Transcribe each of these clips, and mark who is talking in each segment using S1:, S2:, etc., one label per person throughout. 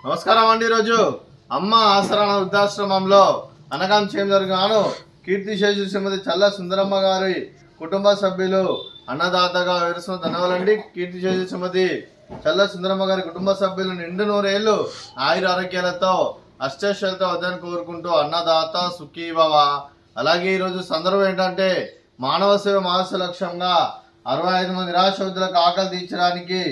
S1: నమస్కారం అండి. ఈరోజు అమ్మ ఆసరాన వృద్ధాశ్రమంలో అనగాం చేయగాను కీర్తిశేషులు శ్రీమతి చల్ల సుందరమ్మ గారి కుటుంబ సభ్యులు అన్నదాతగా విరుస్తున్న ధన్యవాదాలండి. కీర్తిశేషులు శ్రీమతి చల్ల సుందరమ్మ గారి కుటుంబ సభ్యులు నిండు నూరేళ్లు ఆయుర ఆరోగ్యాలతో అష్టైశ్వర్యాలతో వద్దని కోరుకుంటూ అన్నదాత సుఖీభవ. అలాగే ఈరోజు సందర్భం ఏంటంటే మానవ సేవ మానస లక్ష్యంగా 65 మంది నిరాశ్రతులకు ఆకలి తీర్చడానికి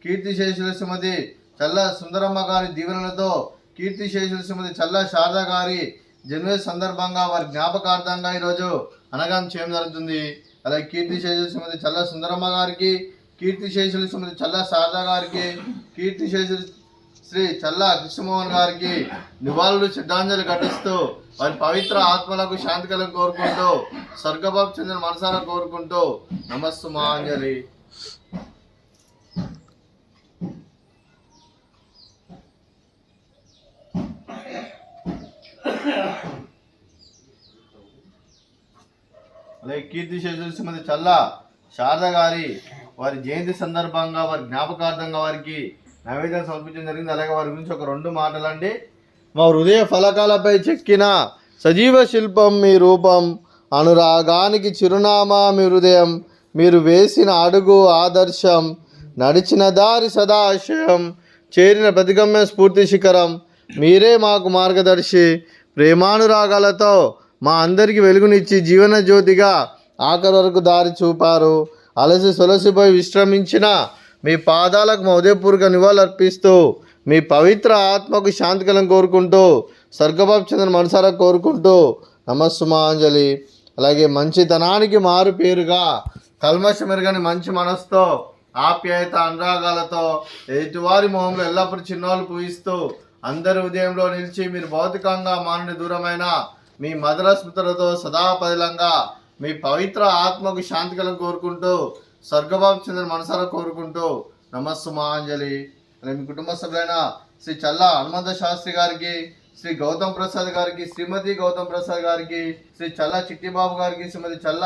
S1: కీర్తిశేషులు శ్రీమతి చల్ల సుందరమ్మ గారి దీవెనలతో కీర్తిశేషులు శ్రీమతి చల్ల శారద గారి జన్మదిన సందర్భంగా వారి జ్ఞాపకార్థంగా ఈరోజు అనగానం చేయడం జరుగుతుంది. అలాగే కీర్తిశేషులు శ్రీమతి చల్ల సుందరమ్మ గారికి, కీర్తిశేషులు శ్రీమతి చల్ల శారద గారికి, కీర్తిశేషులు శ్రీ చల్ల కృష్ణమోహన్ గారికి నివాళులు శ్రద్ధాంజలి ఘటిస్తూ వారి పవిత్ర ఆత్మలకు శాంతి కలను కోరుకుంటూ స్వర్గభావం చెందిన మనసారా కోరుకుంటూ నమస్తు మాంజలి. అలాగే కీర్తిశేషులు శ్రీమతి చల్ల శారద గారి వారి జయంతి సందర్భంగా వారి జ్ఞాపకార్థంగా వారికి నైవేద్యం సమర్పించడం జరిగింది. అలాగే వారి గురించి ఒక 2 మాటలండి. మా హృదయ ఫలకాలపై చెక్కిన సజీవ శిల్పం మీ రూపం, అనురాగానికి చిరునామా మీ హృదయం, మీరు వేసిన అడుగు ఆదర్శం, నడిచిన దారి సదాశయం, చేరిన ప్రతిగమ్య స్ఫూర్తి శిఖరం, మీరే మాకు మార్గదర్శి. ప్రేమానురాగాలతో మా అందరికీ వెలుగునిచ్చి జీవన జ్యోతిగా ఆఖరి వరకు దారి చూపారు. అలసి సొలసిపోయి విశ్రమించిన మీ పాదాలకు మా ఉదయపూర్వక నివాళులు అర్పిస్తూ మీ పవిత్ర ఆత్మకు శాంతి కలను కోరుకుంటూ స్వర్గభావం చెందిన మనసారా కోరుకుంటూ నమస్సుమాంజలి. అలాగే మంచితనానికి మారు పేరుగా కల్మషం మెరుగని మంచి మనసుతో ఆప్యాయత అనురాగాలతో ఎదుటివారి మొహంలో ఎల్లప్పుడూ చిన్నోళ్ళు పూయిస్తూ అందరి ఉదయంలో నిలిచి మీరు భౌతికంగా మానని దూరమైన మీ మధుర స్మృతులతో సదాపదిలంగా మీ పవిత్ర ఆత్మకు శాంతి కలను కోరుకుంటూ స్వర్గభావం చెందిన మనసారా కోరుకుంటూ నమస్సుమాంజలి. అలాగే మీ కుటుంబ సభ్యులైన శ్రీ చల్ల హనుమంత శాస్త్రి గారికి, శ్రీ గౌతమ్ ప్రసాద్ గారికి, శ్రీమతి గౌతమ్ ప్రసాద్ గారికి, శ్రీ చల్ల చిట్టిబాబు గారికి, శ్రీమతి చల్ల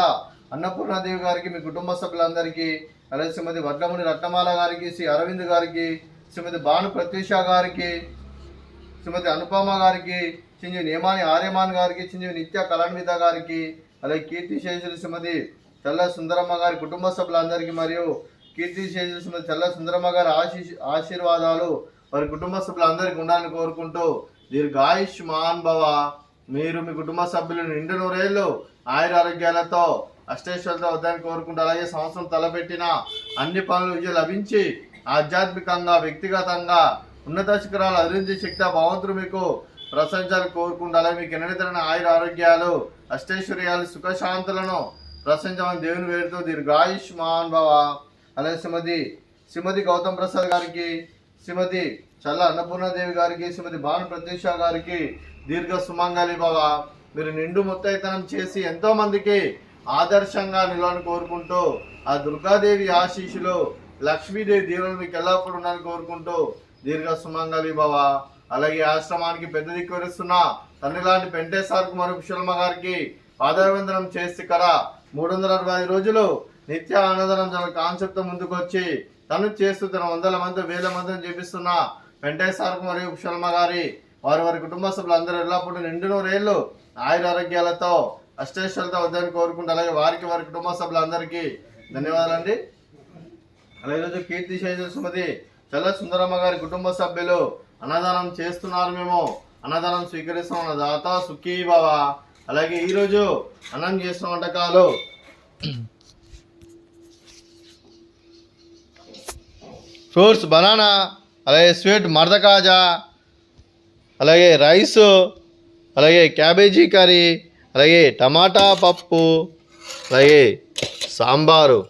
S1: అన్నపూర్ణాదేవి గారికి, మీ కుటుంబ సభ్యులందరికీ, అలాగే శ్రీమతి వడ్లముని రత్నమాల గారికి, శ్రీ అరవింద్ గారికి, శ్రీమతి భాను ప్రత్యూష గారికి, శ్రీమతి అనుపమ గారికి, చింజి నేమాని ఆర్యమాన్ గారికి, చింజి నిత్య కళాన్విత గారికి, అలాగే కీర్తిశేషులు శ్రీమతి చల్ల సుందరమ్మ గారి కుటుంబ సభ్యులందరికీ మరియు కీర్తిశేషులు శ్రీమతి చల్ల సుందరమ్మ గారి ఆశీర్వాదాలు వారి కుటుంబ సభ్యులందరికీ ఉండాలని కోరుకుంటూ దీర్ఘాయుష్మాన్ భవ. మీరు మీ కుటుంబ సభ్యులు నిండు నూరేళ్లు ఆయుర ఆరోగ్యాలతో అష్టైశ్వర్యాలతో వద్దని కోరుకుంటూ అలాగే సంవత్సరం తలపెట్టిన అన్ని పనులు విజయం లభించి ఆధ్యాత్మికంగా వ్యక్తిగతంగా ఉన్నత శిఖరాలు అభివృద్ధి శక్తి భగవంతుడు మీకు ప్రశంసాలు కోరుకుంటూ అలాగే మీకు ఎన్నడైన ఆయుర ఆరోగ్యాలు అష్టైశ్వర్యాలు సుఖశాంతులను ప్రశంసమని దేవుని వేరుతో దీర్ఘాయుష్మాన్ భవ. అలాగే శ్రీమతి గౌతమ్ ప్రసాద్ గారికి, శ్రీమతి చల్ల అన్నపూర్ణాదేవి గారికి, శ్రీమతి భాను ప్రత్యూష గారికి దీర్ఘ సుమంగళి భవ. మీరు నిండు ముత్తైతనం చేసి ఎంతో మందికి ఆదర్శంగా నిలవాలని కోరుకుంటూ ఆ దుర్గాదేవి ఆశీస్సులు లక్ష్మీదేవి దీవెనలు మీకు ఎల్లప్పుడూ ఉండాలని కోరుకుంటూ దీర్ఘ సుమంగళి భవ. అలాగే ఆశ్రమానికి పెద్ద దిక్కు వరుస్తున్న తండ్రి లాంటి పెంటేశ్వరకు మరియు కుశలమ్మ గారికి పాదాభివందనం చేసి ఇక్కడ 365 రోజులు నిత్య అన్నదానం తన కాన్సెప్ట్ ముందుకు వచ్చి తను చేస్తూ తన వందల మంది వేల మందిని చేపిస్తున్న వెంకటేశ్వరకు మరియు కుశలమ్మ గారి వారి కుటుంబ సభ్యులందరూ ఎల్లప్పుడూ నిండు నూరేళ్లు ఆయుర ఆరోగ్యాలతో అష్టైశ్వర్యాలతో వద్దని కోరుకుంటూ అలాగే వారి కుటుంబ సభ్యులందరికీ ధన్యవాదాలండి. అలాగే ఈరోజు కీర్తిశేషులు శ్రీమతి చల్ల సుందరమ్మ గారి కుటుంబ సభ్యులు అన్నదానం చేస్తున్నారు. మేము అన్నదానం స్వీకరిస్తాం. దాత సుఖీభవ. అలాగే ఈరోజు అన్నం చేస్తున్న వంటకాలు ఫ్రూట్స్ బనానా, అలాగే స్వీట్ మర్ద కాజా, అలాగే రైసు, అలాగే క్యాబేజీ కర్రీ, అలాగే టమాటా పప్పు, అలాగే సాంబారు.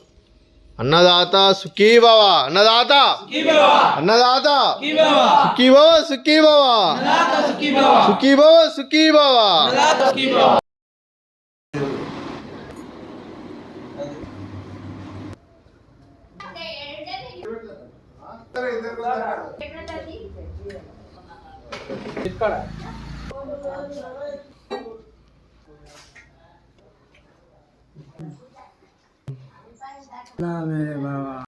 S1: అన్నదాత సుఖీభవ. అన్నదాత అన్నదాత సుఖీభవ సుఖీభవ సుఖీభవ సుఖీభవ.
S2: ना मेरे बाबा